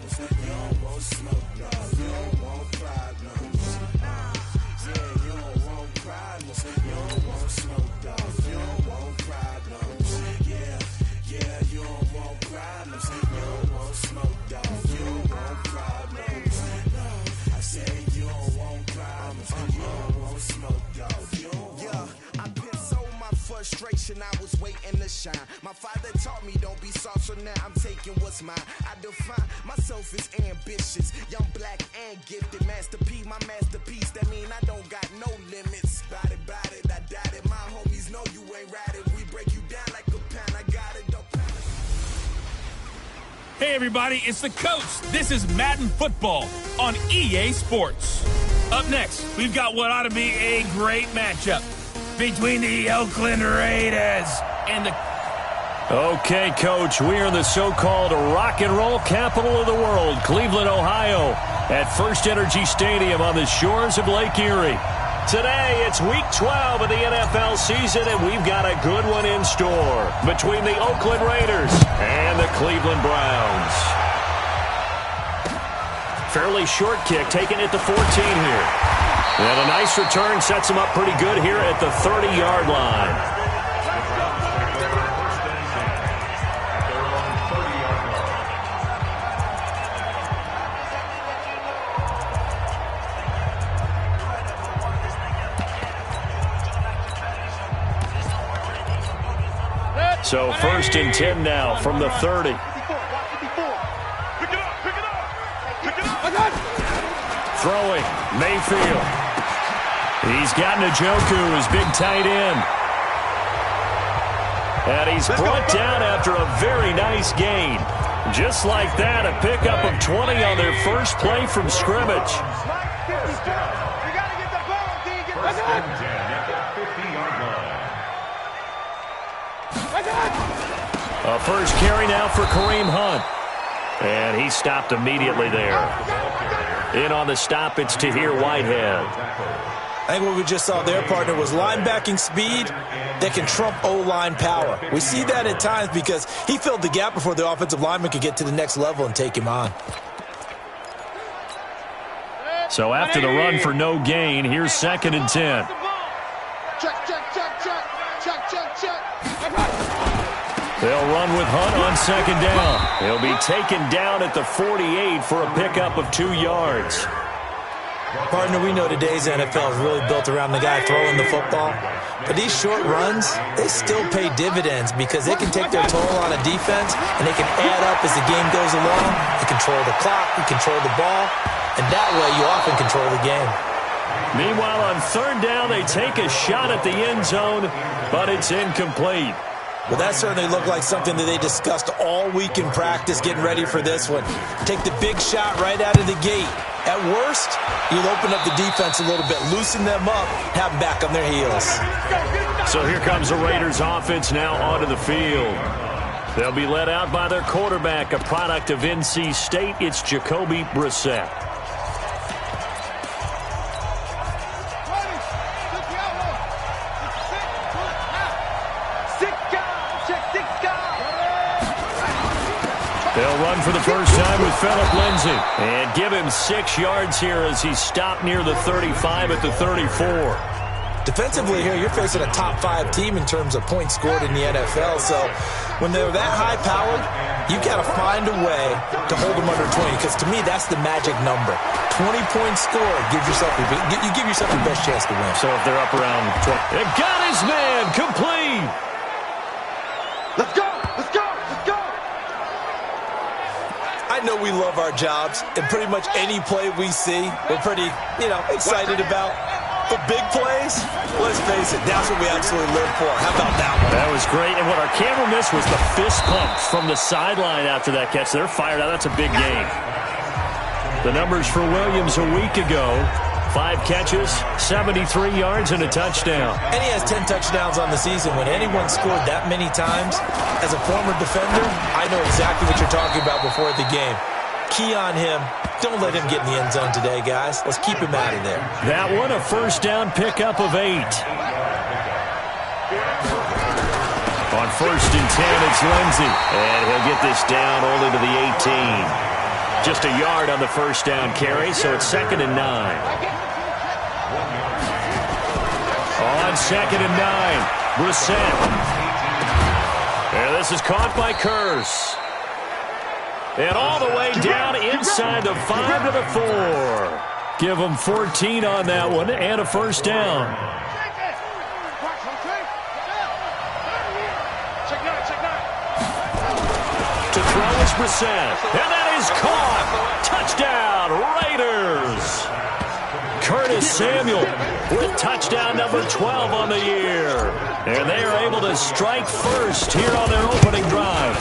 You don't want smoke, dog. You don't want problems. Yeah, you don't want problems. You don't want smoke, dog. You don't want problems. Yeah, you don't want problems. You don't want smoke, dog. You don't want problems. I said you don't want problems. You don't want smoke, dog. You don't want. I've been so my frustration, I was waiting to shine. My father taught me don't be soft, so now I'm taking what's mine. I define myself as ambitious, young, black, and gifted. Master P, my masterpiece. That mean I don't got no limits. Bout it, I doubt it. My homies know you ain't right it. We break you down like a pound. I got it, don't. Hey everybody, it's the Coach. This is Madden Football on EA Sports. Up next, we've got what ought to be a great matchup between the Oakland Raiders and the... Okay, Coach, we are in the so-called rock and roll capital of the world, Cleveland, Ohio, at First Energy Stadium on the shores of Lake Erie. Today, it's Week 12 of the NFL season, and we've got a good one in store between the Oakland Raiders and the Cleveland Browns. Fairly short kick, taken at the 14 here. And a nice return sets him up pretty good here at the 30-yard line. So first and 10 now from the 30. Throwing, Mayfield. He's got Njoku, his big tight end. And he's brought down after a very nice gain. Just like that, a pickup of 20 on their first play from scrimmage. A first carry now for Kareem Hunt. And he stopped immediately there. In on the stop, it's Tahir Whitehead. I think what we just saw there, partner, was linebacking speed that can trump O-line power. We see that at times because he filled the gap before the offensive lineman could get to the next level and take him on. So after the run for no gain, here's second and 10. They'll run with Hunt on second down. He'll be taken down at the 48 for a pickup of 2 yards. Partner, we know today's NFL is really built around the guy throwing the football. But these short runs, they still pay dividends because they can take their toll on a defense and they can add up as the game goes along. They control the clock, they control the ball, and that way you often control the game. Meanwhile, on third down, they take a shot at the end zone, but it's incomplete. Well, that certainly looked like something that they discussed all week in practice getting ready for this one. Take the big shot right out of the gate. At worst, you'll open up the defense a little bit, loosen them up, have them back on their heels. So here comes the Raiders offense now onto the field. They'll be led out by their quarterback, a product of NC State. It's Jacoby Brissett. They'll run for the first time with Phillip Lindsay. And give him 6 yards here as he stopped near the 35 at the 34. Defensively here, you're facing a top-5 team in terms of points scored in the NFL. So when they're that high-powered, you've got to find a way to hold them under 20. Because to me, that's the magic number. 20 points scored gives yourself you give yourself the best chance to win. So if they're up around 20. They've got his man complete. Let's go! Let's go! Let's go! I know we love our jobs, and pretty much any play we see, we're pretty, excited about. But big plays, let's face it, that's what we absolutely live for. How about that one? That was great, and what our camera missed was the fist pumps from the sideline after that catch. They're fired out. That's a big game. The numbers for Williams a week ago: 5 catches, 73 yards, and a touchdown. And he has 10 touchdowns on the season. When anyone scored that many times, as a former defender, I know exactly what you're talking about before the game. Key on him. Don't let him get in the end zone today, guys. Let's keep him out of there. That one, a first down pickup of 8. On first and 10, it's Lindsay. And he'll get this down only to the 18. Just a yard on the first down carry, so it's 2nd and 9. On 2nd and 9, Brissett. And this is caught by Curse. And all the way down inside the 5 to the 4. Give them 14 on that one and a first down. To throw is Brissett. And that is caught. Touchdown, Raiders. Curtis Samuel with touchdown number 12 on the year. And they are able to strike first here on their opening drive.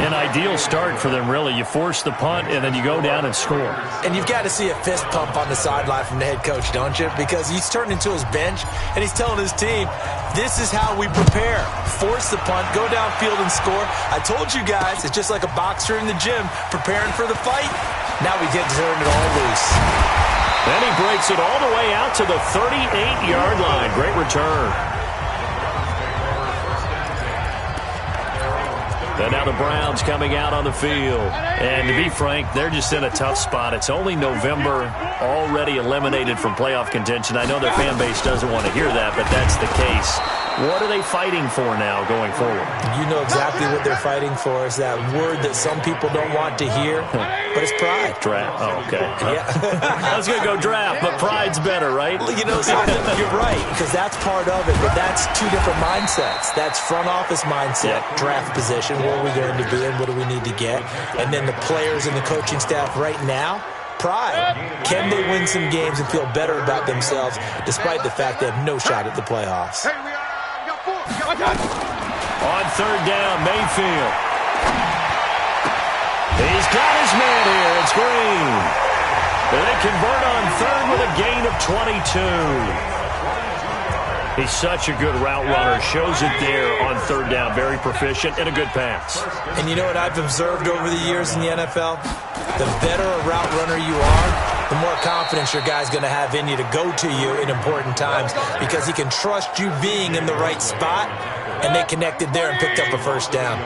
An ideal start for them, really. You force the punt, and then you go down and score. And you've got to see a fist pump on the sideline from the head coach, don't you? Because he's turned into his bench, and he's telling his team, this is how we prepare. Force the punt, go downfield and score. I told you guys, it's just like a boxer in the gym preparing for the fight. Now we get to turn it all loose. Then he breaks it all the way out to the 38-yard line. Great return. And now the Browns coming out on the field. And to be frank, they're just in a tough spot. It's only November, already eliminated from playoff contention. I know their fan base doesn't want to hear that, but that's the case. What are they fighting for now going forward? You know exactly what they're fighting for. Is that word that some people don't want to hear, but it's pride. Draft. Oh, okay. Yeah. I was going to go draft, but pride's better, right? Well, you know something? You're right, because that's part of it, but that's two different mindsets. That's front office mindset, draft position, where are we going to be and what do we need to get? And then the players and the coaching staff right now, pride. Can they win some games and feel better about themselves despite the fact they have no shot at the playoffs? On 3rd down, Mayfield. He's got his man here. It's Green. They convert on 3rd with a gain of 22. He's such a good route runner. Shows it there on 3rd down. Very proficient and a good pass. And you know what I've observed over the years in the NFL? The better a route runner you are, the more confidence your guy's going to have in you to go to you in important times because he can trust you being in the right spot, and they connected there and picked up a first down.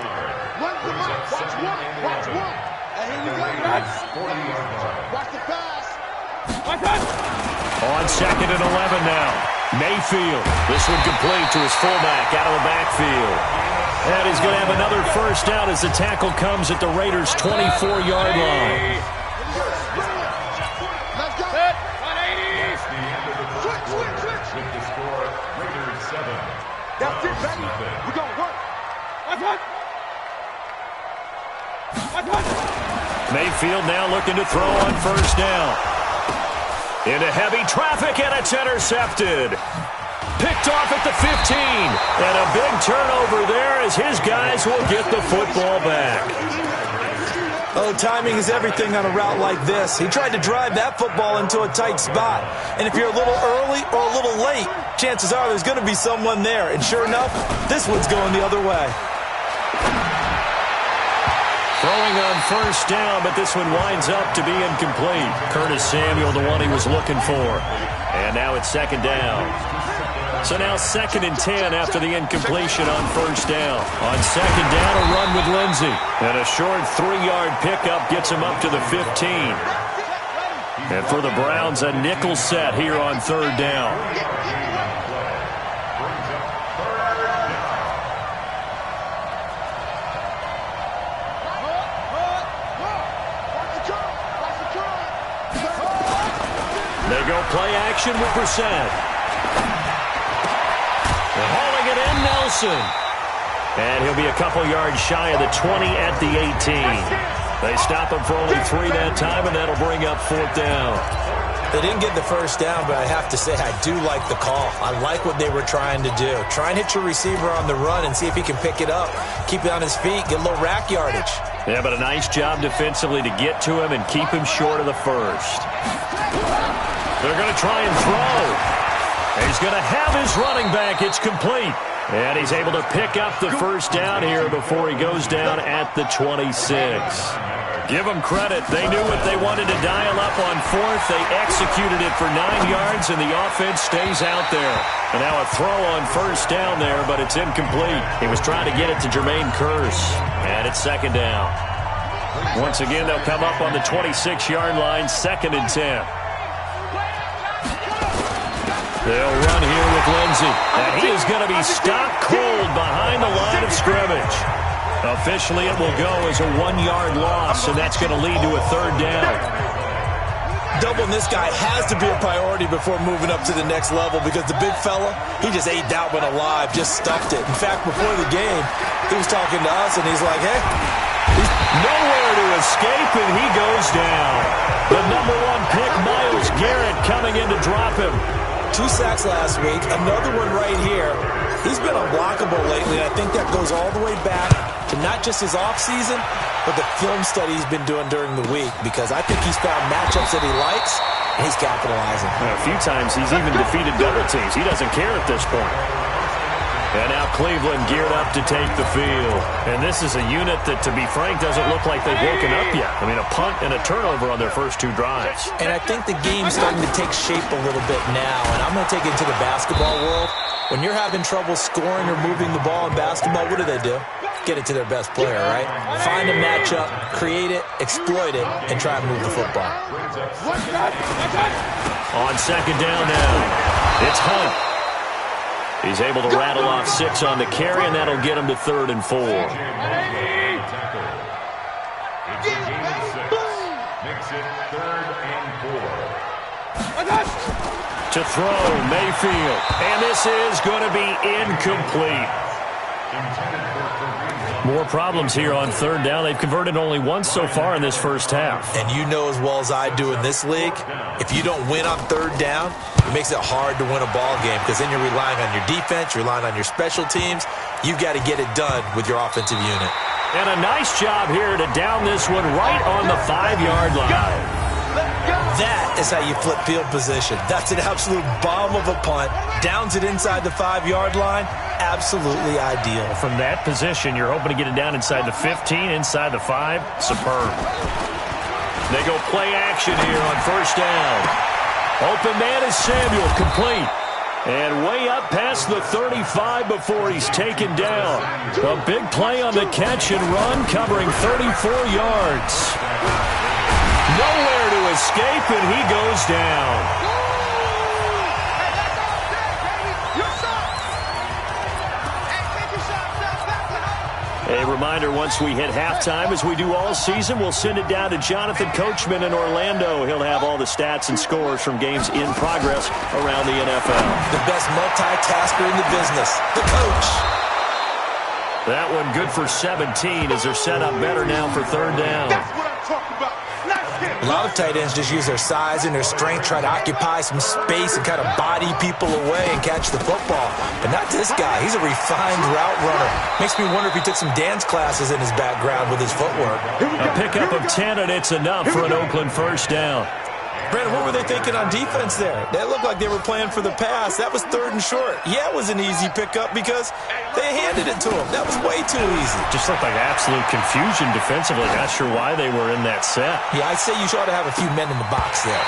On 2nd and 11 now. Mayfield. This one complete to his fullback out of the backfield. And he's going to have another first down as the tackle comes at the Raiders' 24-yard line. That's it, baby. We're going to work. Mayfield now looking to throw on first down. Into heavy traffic, and it's intercepted. Picked off at the 15. And a big turnover there as his guys will get the football back. Oh, timing is everything on a route like this. He tried to drive that football into a tight spot. And if you're a little early or a little late, chances are there's going to be someone there. And sure enough, this one's going the other way. Throwing on first down, but this one winds up to be incomplete. Curtis Samuel, the one he was looking for. And now it's 2nd down. So now 2nd and 10 after the incompletion on first down. On 2nd down, a run with Lindsey. And a short 3-yard pickup gets him up to the 15. And for the Browns, a nickel set here on 3rd down. They go play action with Brissett. They're hauling it in, Nelson. And he'll be a couple yards shy of the 20 at the 18. They stop him for only 3 that time, and that'll bring up 4th down. They didn't get the first down, but I have to say I do like the call. I like what they were trying to do. Try and hit your receiver on the run and see if he can pick it up. Keep it on his feet, get a little rack yardage. Yeah, but a nice job defensively to get to him and keep him short of the first. They're going to try and throw. He's going to have his running back. It's complete. And he's able to pick up the first down here before he goes down at the 26. Give them credit. They knew what they wanted to dial up on 4th. They executed it for 9 yards, and the offense stays out there. And now a throw on first down there, but it's incomplete. He was trying to get it to Jermaine Kearse. And it's 2nd down. Once again, they'll come up on the 26-yard line, 2nd and 10. They'll run here with Lindsey. And he is going to be stopped cold behind the line of scrimmage. Officially, it will go as a 1-yard loss, and that's going to lead to a 3rd down. Doubling this guy has to be a priority before moving up to the next level because the big fella, he just ate that one alive, just stuffed it. In fact, before the game, he was talking to us, and he's like, hey. He's nowhere to escape, and he goes down. The number 1 pick, Myles Garrett, coming in to drop him. 2 sacks last week, another one right here. He's been unblockable lately, and I think that goes all the way back to not just his offseason, but the film study he's been doing during the week, because I think he's found matchups that he likes, and he's capitalizing. A few times he's even defeated double teams. He doesn't care at this point. And now Cleveland geared up to take the field. And this is a unit that, to be frank, doesn't look like they've woken up yet. I mean, a punt and a turnover on their first 2 drives. And I think the game's starting to take shape a little bit now, and I'm going to take it to the basketball world. When you're having trouble scoring or moving the ball in basketball, what do? Get it to their best player, right? Find a matchup, create it, exploit it, and try and move the football. On 2nd down now, it's Hunt. He's able to rattle off 6 on the carry, and that'll get him to 3rd and 4. To throw, Mayfield. And this is going to be incomplete. More problems here on 3rd down. They've converted only once so far in this first half. And you know as well as I do in this league, if you don't win on 3rd down, it makes it hard to win a ball game because then you're relying on your defense, you're relying on your special teams. You've got to get it done with your offensive unit. And a nice job here to down this one right on the 5-yard line. That is how you flip field position. That's an absolute bomb of a punt. Downs it inside the 5-yard line. Absolutely ideal. From that position, you're hoping to get it down inside the 15, inside the 5. Superb. They go play action here on 1st down. Open man is Samuel, complete. And way up past the 35 before he's taken down. A big play on the catch and run, covering 34 yards. Nowhere to escape, and he goes down. A reminder, once we hit halftime, as we do all season, we'll send it down to Jonathan Coachman in Orlando. He'll have all the stats and scores from games in progress around the NFL. The best multitasker in the business, the coach. That one good for 17 as they're set up better now for 3rd down. That's what I'm talking about. A lot of tight ends just use their size and their strength, try to occupy some space and kind of body people away and catch the football. But not this guy. He's a refined route runner. Makes me wonder if he took some dance classes in his background with his footwork. A pickup of 10, and it's enough for an Oakland 1st down. Brandon, what were they thinking on defense there? They looked like they were playing for the pass. That was 3rd and short. Yeah, it was an easy pickup because they handed it to him. That was way too easy. Just looked like absolute confusion defensively. Not sure why they were in that set. Yeah, I'd say you ought to have a few men in the box there.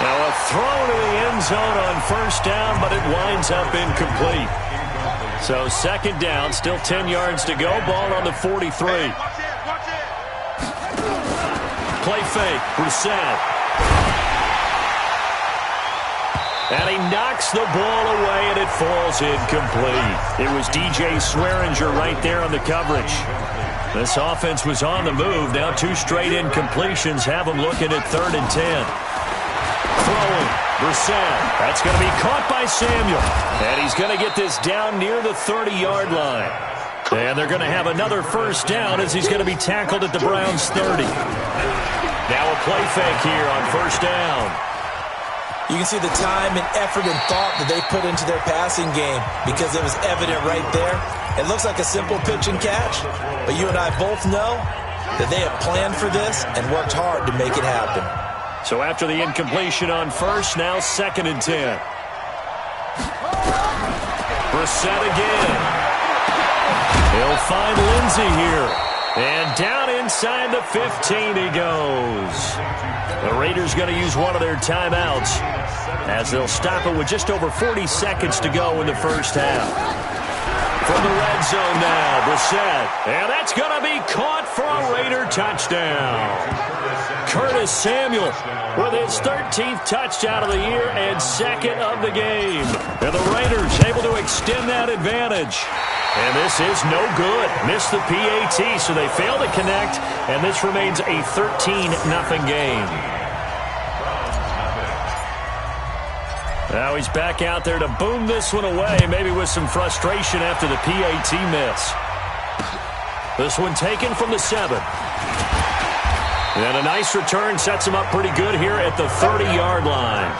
Now a throw to the end zone on 1st down, but it winds up incomplete. So 2nd down, still 10 yards to go. Ball on the 43. Play fake, Brissett. And he knocks the ball away, and it falls incomplete. It was DJ Swearinger right there on the coverage. This offense was on the move. Now 2 straight incompletions have them looking at 3rd and 10. Throwing, Brissett. That's going to be caught by Samuel. And he's going to get this down near the 30-yard line. And they're going to have another 1st down as he's going to be tackled at the Browns' 30. Now a play fake here on 1st down. You can see the time and effort and thought that they put into their passing game because it was evident right there. It looks like a simple pitch and catch, but you and I both know that they have planned for this and worked hard to make it happen. So after the incompletion on 1st, now 2nd and 10. Brissett again. He'll find Lindsey here. And down inside the 15 he goes. The Raiders going to use one of their timeouts as they'll stop it with just over 40 seconds to go in the first half. From the red zone now, Brissett. And that's going to be caught for a Raider touchdown. Curtis Samuel with his 13th touchdown of the year and second of the game. And the Raiders able to extend that advantage. And this is no good. Missed the PAT, so they fail to connect, and this remains a 13-0 game. Now he's back out there to boom this one away, maybe with some frustration after the PAT miss. This one taken from the 7. And a nice return sets him up pretty good here at the 30-yard line.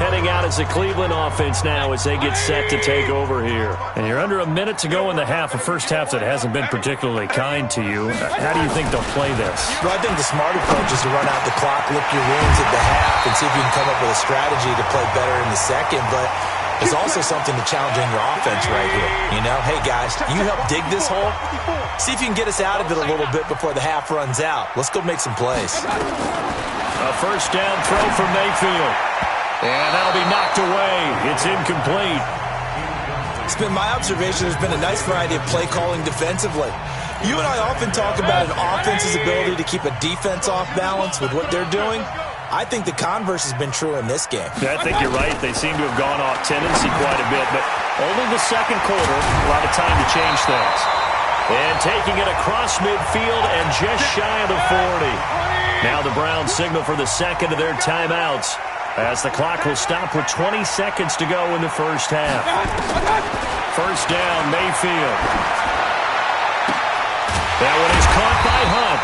Heading out as the Cleveland offense now as they get set to take over here. And you're under a minute to go in the half, a first half that hasn't been particularly kind to you. How do you think they'll play this? Well, I think the smart approach is to run out the clock, lick your wounds at the half, and see if you can come up with a strategy to play better in the second. But there's also something to challenging your offense right here. You know, hey, guys, you help dig this hole. See if you can get us out of it a little bit before the half runs out. Let's go make some plays. A first down throw from Mayfield. And that'll be knocked away. It's incomplete. It's been my observation there's been a nice variety of play calling defensively. You and I often talk about an offense's ability to keep a defense off balance with what they're doing. I think the converse has been true in this game. Yeah, I think you're right. They seem to have gone off tendency quite a bit, but only the second quarter, a lot of time to change things. And taking it across midfield and just shy of the 40. Now the Browns signal for the second of their timeouts, as the clock will stop with 20 seconds to go in the first half. First down, Mayfield. That one is caught by Hunt.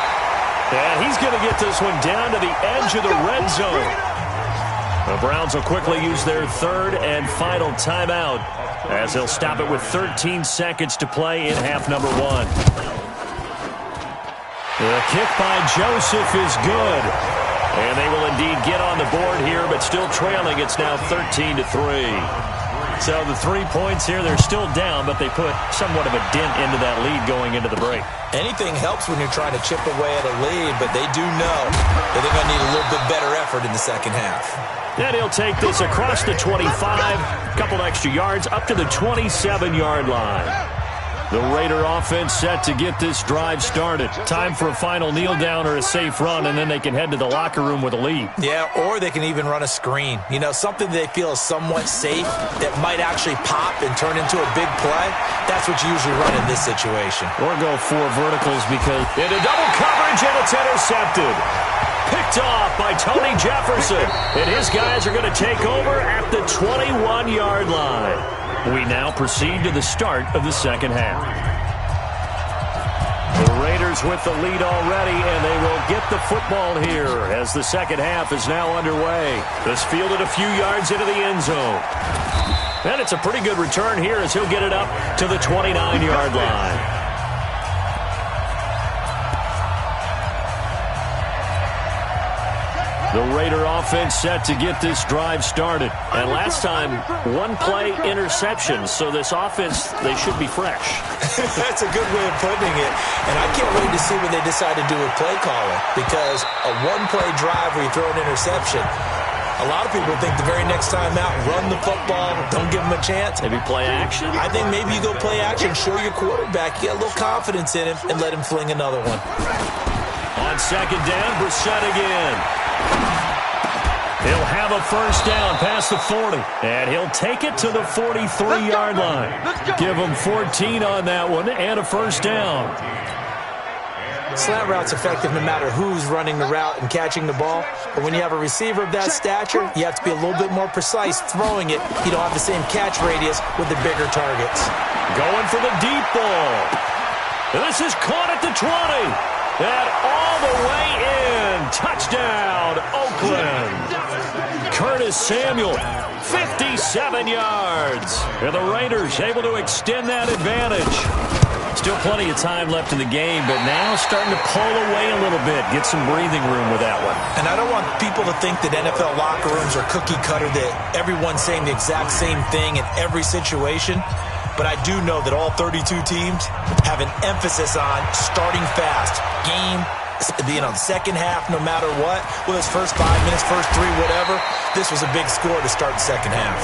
And he's going to get this one down to the edge of the red zone. The Browns will quickly use their third and final timeout, as they'll stop it with 13 seconds to play in half number 1. The kick by Joseph is good. And they will indeed get on the board here, but still trailing. It's now 13-3. So the 3 points here, they're still down, but they put somewhat of a dent into that lead going into the break. Anything helps when you're trying to chip away at a lead, but they do know that they're going to need a little bit better effort in the second half. Then he'll take this across the 25, a couple extra yards, up to the 27-yard line. The Raider offense set to get this drive started. Time for a final kneel down or a safe run, and then they can head to the locker room with a lead. Yeah, or they can even run a screen. You know, something they feel is somewhat safe that might actually pop and turn into a big play. That's what you usually run in this situation. Or go 4 verticals because into double coverage, and it's intercepted. Picked off by Tony Jefferson. And his guys are going to take over at the 21-yard line. We now proceed to the start of the second half. The Raiders with the lead already, and they will get the football here as the second half is now underway. This fielded a few yards into the end zone. And it's a pretty good return here as he'll get it up to the 29-yard line. The Raider offense set to get this drive started. And last time, 1-play interception. So this offense, they should be fresh. That's a good way of putting it. And I can't wait to see what they decide to do with play calling. Because a 1-play drive where you throw an interception, a lot of people think the very next time out, run the football, don't give them a chance. Maybe play action? I think maybe you go play action, show your quarterback, get a little confidence in him, and let him fling another one. On second down, Brissett again. He'll have a first down past the 40, and he'll take it to the 43-yard line. Give him 14 on that one and a first down. Slant route's effective no matter who's running the route and catching the ball. But when you have a receiver of that stature, you have to be a little bit more precise throwing it. You don't have the same catch radius with the bigger targets. Going for the deep ball. This is caught at the 20. And all the way in. Touchdown, Oakland. Curtis Samuel, 57 yards. And the Raiders able to extend that advantage. Still plenty of time left in the game, but now starting to pull away a little bit. Get some breathing room with that one. And I don't want people to think that NFL locker rooms are cookie cutter, that everyone's saying the exact same thing in every situation. But I do know that all 32 teams have an emphasis on starting fast. Game, being on the second half no matter what. Whether it's first 5 minutes, first 3, whatever. This was a big score to start the second half.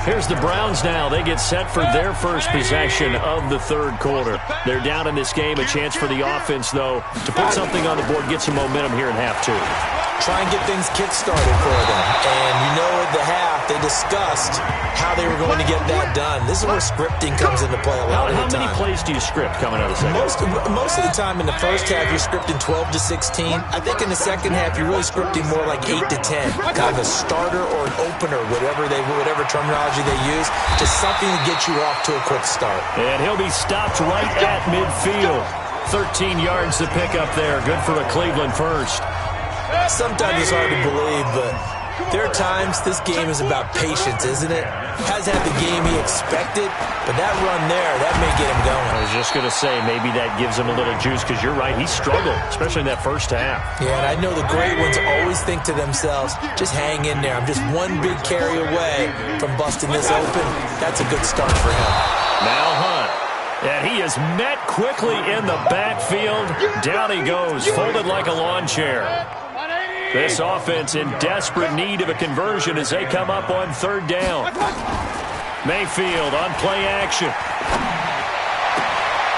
Here's the Browns now. They get set for their first possession of the third quarter. They're down in this game. A chance for the offense, though, to put something on the board, get some momentum here in half two. Try and get things kick-started for them. And you know at the half, they discussed how they were going to get that done. This is where scripting comes into play a lot of the time. How many plays do you script coming out of the second? Most of the time in the first half, you're scripting 12 to 16. I think in the second half, you're really scripting more like 8 to 10. Kind of a starter or an opener, whatever terminology they use, just something to get you off to a quick start. And he'll be stopped right at midfield. 13 yards to pick up there. Good for a Cleveland first. Sometimes it's hard to believe, but there are times this game is about patience, isn't it? Hasn't had the game he expected, but that run there, that may get him going. I was just going to say, maybe that gives him a little juice, because you're right, he struggled, especially in that first half. Yeah, and I know the great ones always think to themselves, just hang in there. I'm just one big carry away from busting this open. That's a good start for him. Now Hunt. And he is met quickly in the backfield. Down he goes, folded like a lawn chair. This offense in desperate need of a conversion as they come up on third down. Mayfield on play action.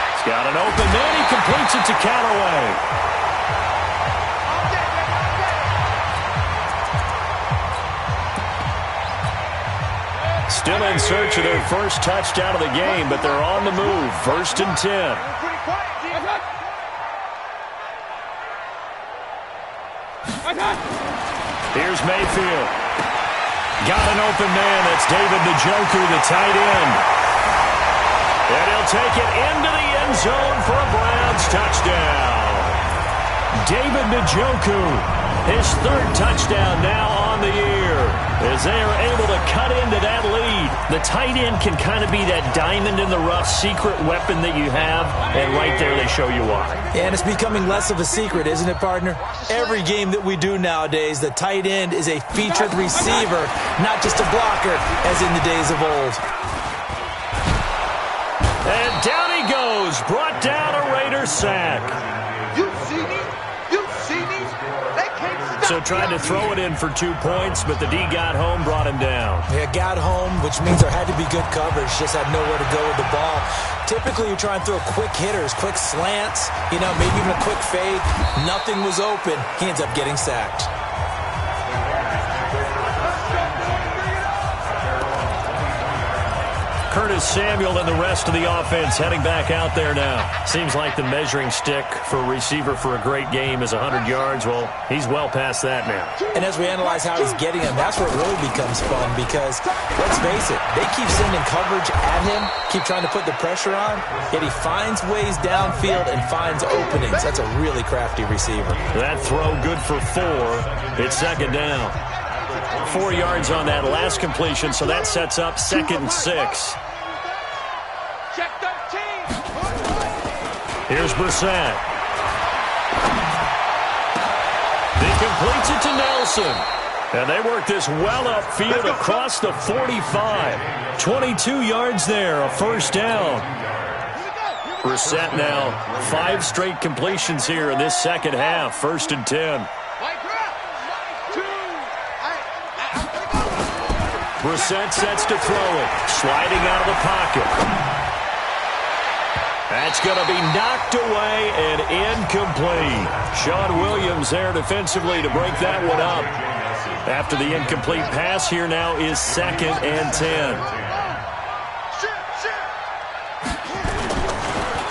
He's got an open man. He completes it to Callaway. Still in search of their first touchdown of the game, but they're on the move. 1st and 10. Here's Mayfield. Got an open man. That's David Njoku, the tight end. And he'll take it into the end zone for a Browns touchdown. David Njoku, his third touchdown now on the year, as they are able to cut into that lead. The tight end can kind of be that diamond in the rough secret weapon that you have, and right there they show you why. And it's becoming less of a secret, isn't it, partner? Every game that we do nowadays, the tight end is a featured receiver, not just a blocker, as in the days of old. And down he goes, brought down a Raider sack. You see me? You see me? They can't stop. So tried to throw it in for 2 points, but the D got home, brought him down. Yeah, got home, which means there had to be good coverage. Just had nowhere to go with the ball. Typically, you try and throw quick hitters, quick slants, maybe even a quick fade. Nothing was open. He ends up getting sacked. Curtis Samuel and the rest of the offense heading back out there now. Seems like the measuring stick for a receiver for a great game is 100 yards. Well, he's well past that now. And as we analyze how he's getting them, that's where it really becomes fun because, let's face it, they keep sending coverage at him, keep trying to put the pressure on, yet he finds ways downfield and finds openings. That's a really crafty receiver. That throw good for 4. It's second down. 4 yards on that last completion, so that sets up 2nd and 6. Check 13. Here's Brissett. He completes it to Nelson. And they work this well upfield across the 45. 22 yards there, a first down. Brissett now 5 straight completions here in this second half. 1st and 10. Brissett sets to throw it. Sliding out of the pocket. That's going to be knocked away and incomplete. Sean Williams there defensively to break that one up. After the incomplete pass, here now is 2nd and 10.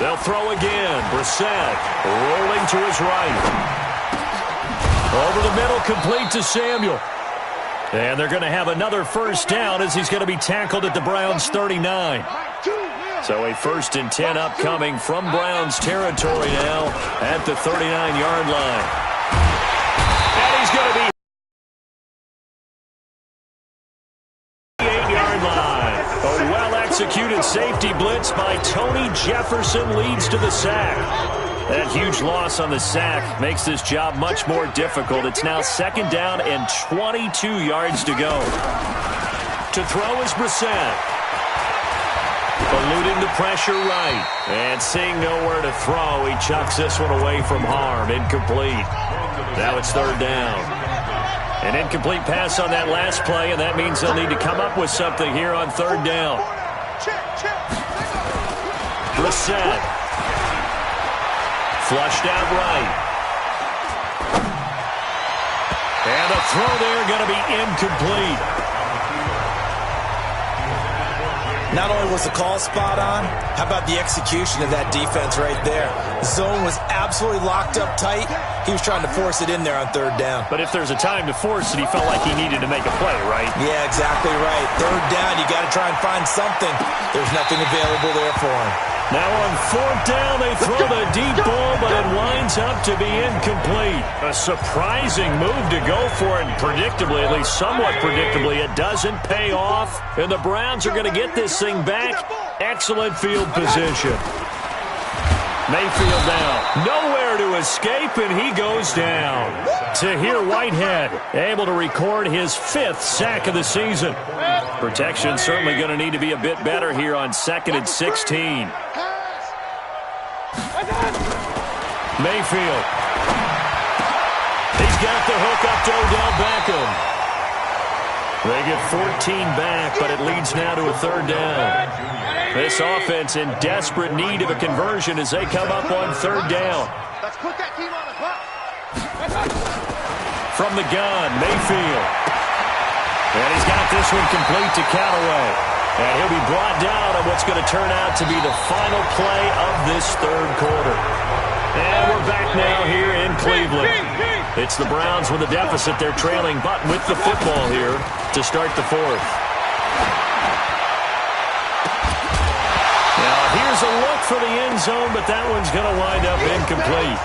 They'll throw again. Brissett rolling to his right. Over the middle, complete to Samuel. And they're going to have another first down as he's going to be tackled at the Browns' 39. So a 1st and 10 upcoming from Browns territory now at the 39-yard line. And he's going to be 8-yard line. A well-executed safety blitz by Tony Jefferson leads to the sack. That huge loss on the sack makes this job much more difficult. It's now 2nd down and 22 yards to go. To throw is Brissett. Eluding the pressure right. And seeing nowhere to throw, he chucks this one away from harm. Incomplete. Now it's 3rd down. An incomplete pass on that last play, and that means they'll need to come up with something here on third down. Brissett. Flushed out right. And the throw there going to be incomplete. Not only was the call spot on, how about the execution of that defense right there? The zone was absolutely locked up tight. He was trying to force it in there on third down. But if there's a time to force it, he felt like he needed to make a play, right? Yeah, exactly right. Third down, you got to try and find something. There's nothing available there for him. Now on fourth down, they throw the deep ball, but it winds up to be incomplete. A surprising move to go for it, and predictably, at least somewhat predictably, it doesn't pay off. And the Browns are going to get this thing back. Excellent field position. Mayfield down. Nowhere to escape, and he goes down. Tahir Whitehead able to record his 5th sack of the season. Protection certainly going to need to be a bit better here on 2nd and 16. Mayfield. He's got the hook up to Odell Beckham. They get 14 back, but it leads now to a third down. This offense in desperate need of a conversion as they come up on third down. Let's put that team on the clock. From the gun, Mayfield. And he's got this one complete to Callaway. And he'll be brought down on what's going to turn out to be the final play of this third quarter. And we're back now here in Cleveland. It's the Browns with a deficit. They're trailing, but with the football here to start the fourth. Now, here's a look for the end zone, but that one's going to wind up incomplete.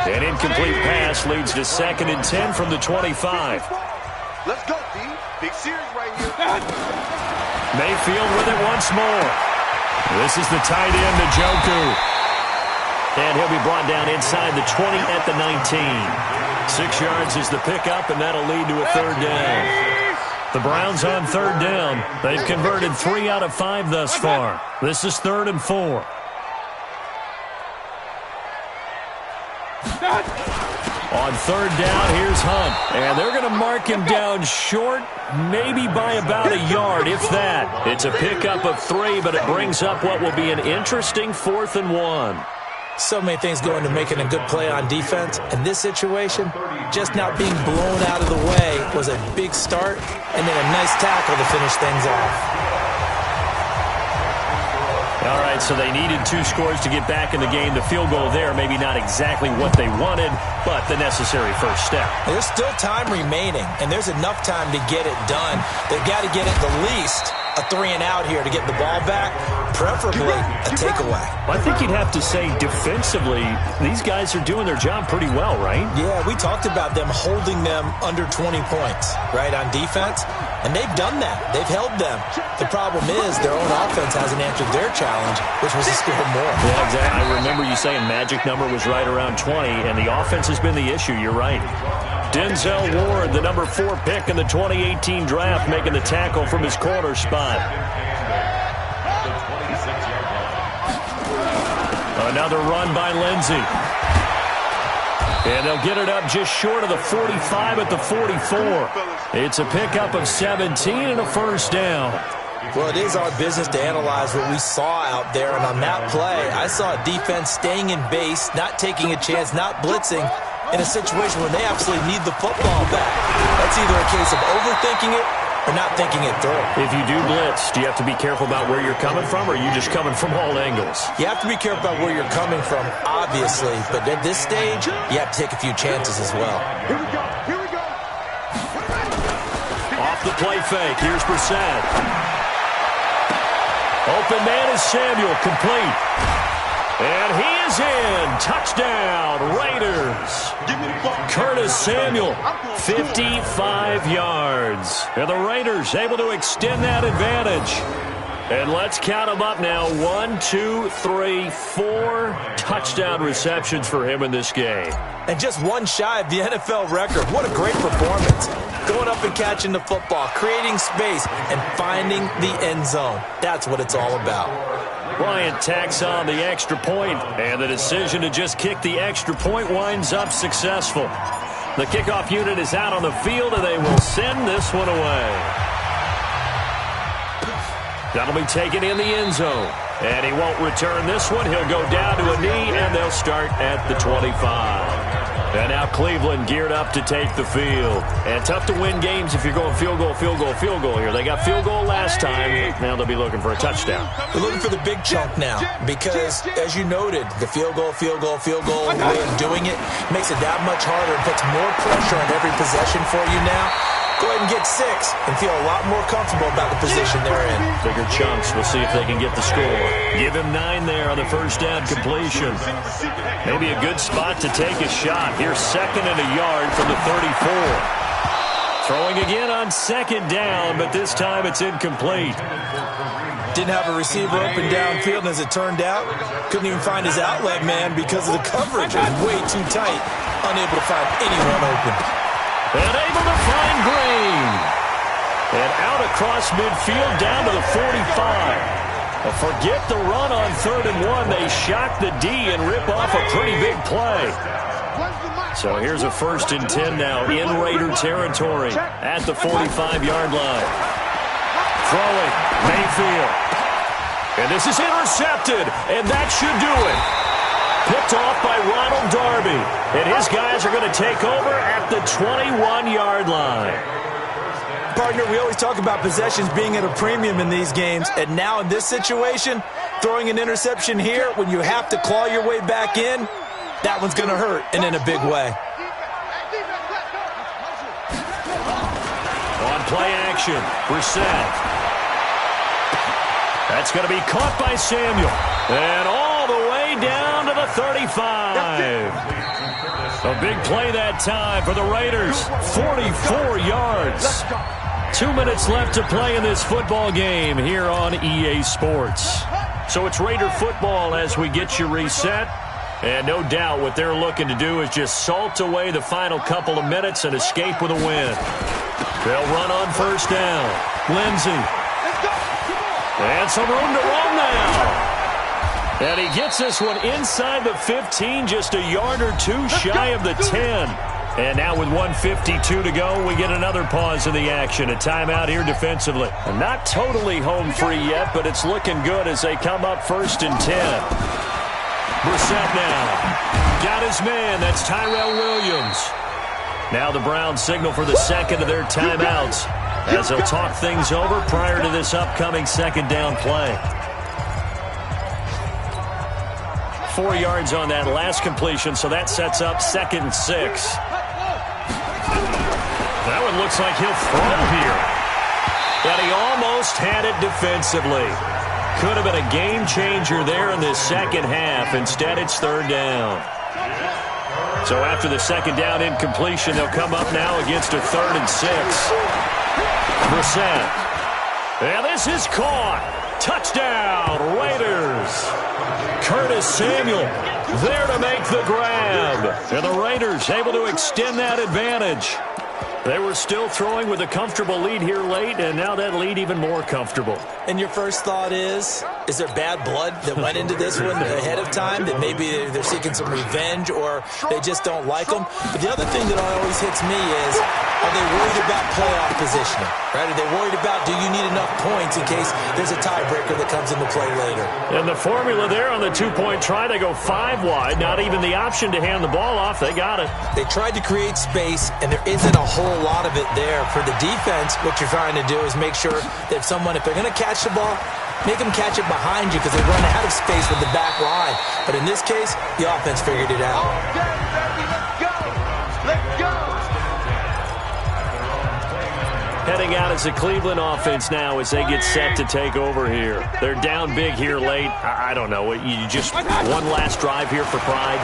An incomplete pass leads to 2nd and 10 from the 25. Let's go, D. Big series right here. Mayfield with it once more. This is the tight end, Njoku. And he'll be brought down inside the 20 at the 19. 6 yards is the pickup, and that'll lead to a third down. The Browns on third down. They've converted 3 out of 5 thus far. This is 3rd and 4. On third down, here's Hunt. And they're going to mark him down short, maybe by about a yard, if that. It's a pickup of 3, but it brings up what will be an interesting 4th and 1. So many things go into making a good play on defense. In this situation, just not being blown out of the way was a big start, and then a nice tackle to finish things off. All right, so they needed 2 scores to get back in the game. The field goal there, maybe not exactly what they wanted, but the necessary first step. There's still time remaining, and there's enough time to get it done. They've got to get at the least a 3-and-out here to get the ball back, preferably a takeaway. I think you'd have to say defensively, these guys are doing their job pretty well, right? Yeah, we talked about them holding them under 20 points, right, on defense, and they've done that. They've held them. The problem is their own offense hasn't answered their challenge, which was to score more. Yeah, exactly. I remember you saying magic number was right around 20, and the offense has been the issue. You're right. Denzel Ward, the number 4 pick in the 2018 draft, making the tackle from his corner spot. Another run by Lindsey. And they'll get it up just short of the 45 at the 44. It's a pickup of 17 and a first down. Well, it is our business to analyze what we saw out there, and on that play, I saw a defense staying in base, not taking a chance, not blitzing, in a situation where they absolutely need the football back. That's either a case of overthinking it or not thinking it through. If you do blitz, do you have to be careful about where you're coming from, or are you just coming from all angles? You have to be careful about where you're coming from, obviously, but at this stage, you have to take a few chances as well. Here we go. Here we go. Off the play fake, here's Brissett. Open man is Samuel, complete. And he is in. Touchdown, Raiders. Curtis Samuel, 55 yards. And the Raiders able to extend that advantage. And let's count them up now. 1, 2, 3, 4 touchdown receptions for him in this game. And just one shy of the NFL record. What a great performance. Going up and catching the football, creating space, and finding the end zone. That's what it's all about. Bryant tacks on the extra point, and the decision to just kick the extra point winds up successful. The kickoff unit is out on the field, and they will send this one away. That'll be taken in the end zone. And he won't return this one. He'll go down to a knee, and they'll start at the 25. And now Cleveland geared up to take the field. And tough to win games if you're going field goal, field goal, field goal here. They got field goal last time. Now they'll be looking for a touchdown. They're looking for the big chunk now because, as you noted, the field goal, way of doing it makes it that much harder and puts more pressure on every possession for you now. Go ahead and get 6 and feel a lot more comfortable about the position they're in. Bigger chunks. We'll see if they can get the score. Give him 9 there on the first down completion. Maybe a good spot to take a shot. Here's 2nd and a yard from the 34. Throwing again on 2nd down, but this time it's incomplete. Didn't have a receiver open downfield, and as it turned out, couldn't even find his outlet man because of the coverage. It was way too tight, unable to find anyone open. And able to find Green. And out across midfield down to the 45. Forget the run on 3rd and 1. They shock the D and rip off a pretty big play. So here's a 1st and 10 now in Raider territory at the 45-yard line. Throwing, Mayfield. And this is intercepted, and that should do it. Picked off by Ronald Darby. And his guys are going to take over at the 21-yard line. Partner, we always talk about possessions being at a premium in these games. And now in this situation, throwing an interception here when you have to claw your way back in, that one's going to hurt, and in a big way. On play action, Brissett. That's going to be caught by Samuel. And all the way down to the 35. A big play that time for the Raiders. 44 yards. 2 minutes left to play in this football game here on EA Sports. So it's Raider football as we get you reset. And no doubt what they're looking to do is just salt away the final couple of minutes and escape with a win. They'll run on 1st down. Lindsey. And some room to run now. And he gets this one inside the 15, just a yard or 2 shy of the 10. And now with 1:52 to go, we get another pause in the action. A timeout here defensively. And not totally home free yet, but it's looking good as they come up 1st and 10. Brissett now. Got his man. That's Tyrell Williams. Now the Browns signal for the 2nd of their timeouts as they'll talk things over prior to this upcoming 2nd down play. 4 yards on that last completion, so that sets up 2nd and 6. That one looks like he'll throw here. But he almost had it defensively. Could have been a game changer there in this 2nd half. Instead, it's 3rd down. So after the 2nd down incompletion, they'll come up now against a 3rd and 6. Brissett. And this is caught. Touchdown, Raiders. Curtis Samuel there to make the grab. And the Raiders able to extend that advantage. They were still throwing with a comfortable lead here late, and now that lead even more comfortable. And your first thought is there bad blood that went into this one ahead of time, that maybe they're seeking some revenge or they just don't like them? But the other thing that always hits me is, are they worried about playoff positioning? Right? Are they worried about, do you need enough points in case there's a tiebreaker that comes into play later? And the formula there on the 2-point try, they go 5 wide. Not even the option to hand the ball off. They got it. They tried to create space, and there isn't a whole lot of it there. For the defense, what you're trying to do is make sure that if they're going to catch the ball, make them catch it behind you because they run out of space with the back line. But in this case, the offense figured it out. Okay, baby, let's go. Let's go. Heading out as the Cleveland offense now as they get set to take over here. They're down big here late. I don't know. You just one last drive here for pride.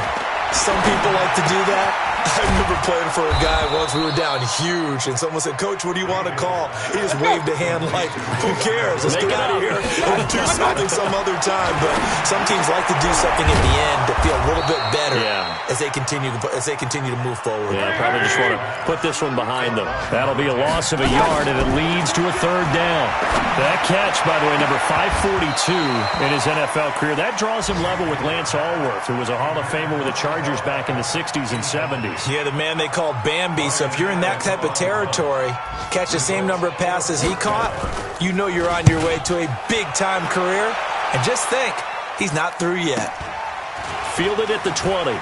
Some people like to do that. I remember played for a guy once we were down huge, and someone said, "Coach, what do you want to call?" He just waved a hand like, "Who cares? Let's get out of here and do something some other time." But some teams like to do something at the end to feel a little bit better as they continue to move forward. Yeah, probably just want to put this one behind them. That'll be a loss of a yard, and it leads to a third down. That catch, by the way, number 542 in his NFL career, that draws him level with Lance Allworth, who was a Hall of Famer with the Chargers back in the 60s and 70s. Yeah, the man they called Bambi. So if you're in that type of territory, catch the same number of passes he caught, you know you're on your way to a big-time career. And just think, he's not through yet. Fielded at the 20.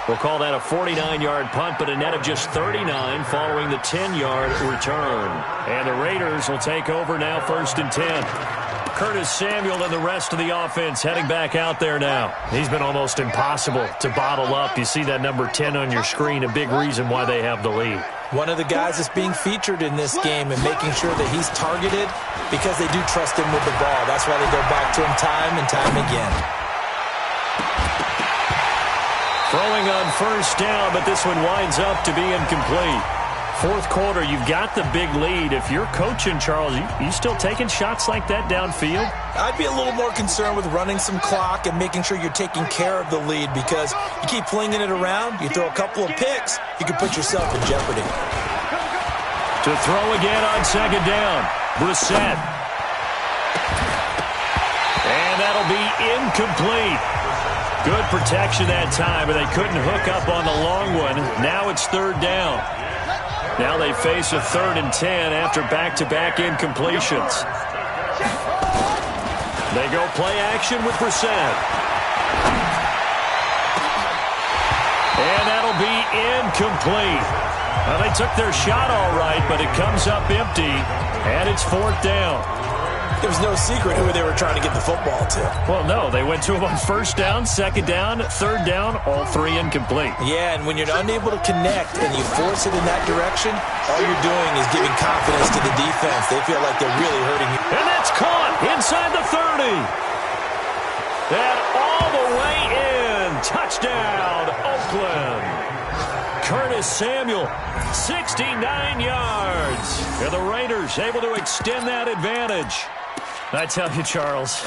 We'll call that a 49-yard punt, but a net of just 39 following the 10-yard return. And the Raiders will take over now, 1st and 10. Curtis Samuel and the rest of the offense heading back out there now. He's been almost impossible to bottle up. You see that number 10 on your screen, a big reason why they have the lead. One of the guys that's being featured in this game and making sure that he's targeted because they do trust him with the ball. That's why they go back to him time and time again. Throwing on 1st down, but this one winds up to be incomplete. 4th quarter, you've got the big lead. If you're coaching, Charles, you still taking shots like that downfield? I'd be a little more concerned with running some clock and making sure you're taking care of the lead, because you keep flinging it around, you throw a couple of picks, you can put yourself in jeopardy. To throw again on 2nd down, Brissett. And that'll be incomplete. Good protection that time, but they couldn't hook up on the long one. Now it's 3rd down. Now they face a 3rd and 10 after back-to-back incompletions. They go play action with Brissett. And that'll be incomplete. Well, they took their shot all right, but it comes up empty, and it's 4th down. There was no secret who they were trying to get the football to. Well, no, they went to him on 1st down, 2nd down, 3rd down, all 3 incomplete. Yeah, and when you're unable to connect and you force it in that direction, all you're doing is giving confidence to the defense. They feel like they're really hurting you. And that's caught inside the 30. And all the way in. Touchdown, Oakland. Curtis Samuel, 69 yards. And the Raiders able to extend that advantage. I tell you, Charles,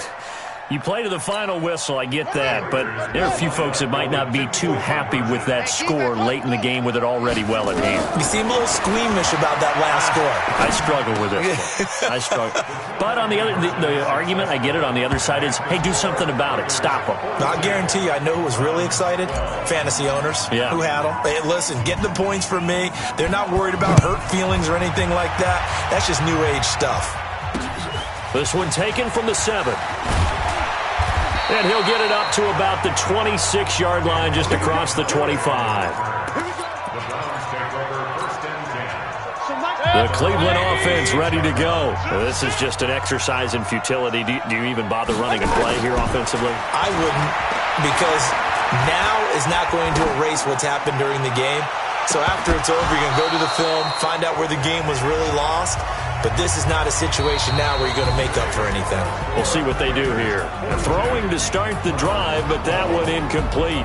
you play to the final whistle, I get that, but there are a few folks that might not be too happy with that score late in the game with it already well at hand. You seem a little squeamish about that last score. I struggle with it. I struggle. But on the other, the argument, I get it, on the other side is, hey, do something about it. Stop them. I guarantee you, I know who was really excited. Fantasy owners who had them. Hey, listen, get the points for me. They're not worried about hurt feelings or anything like that. That's just new age stuff. This one taken from the 7. And he'll get it up to about the 26-yard line, just across the 25. The Cleveland offense ready to go. This is just an exercise in futility. Do you even bother running a play here offensively? I wouldn't, because now is not going to erase what's happened during the game. So after it's over, you're going to go to the film, find out where the game was really lost. But this is not a situation now where you're going to make up for anything. We'll see what they do here. Throwing to start the drive, but that one incomplete.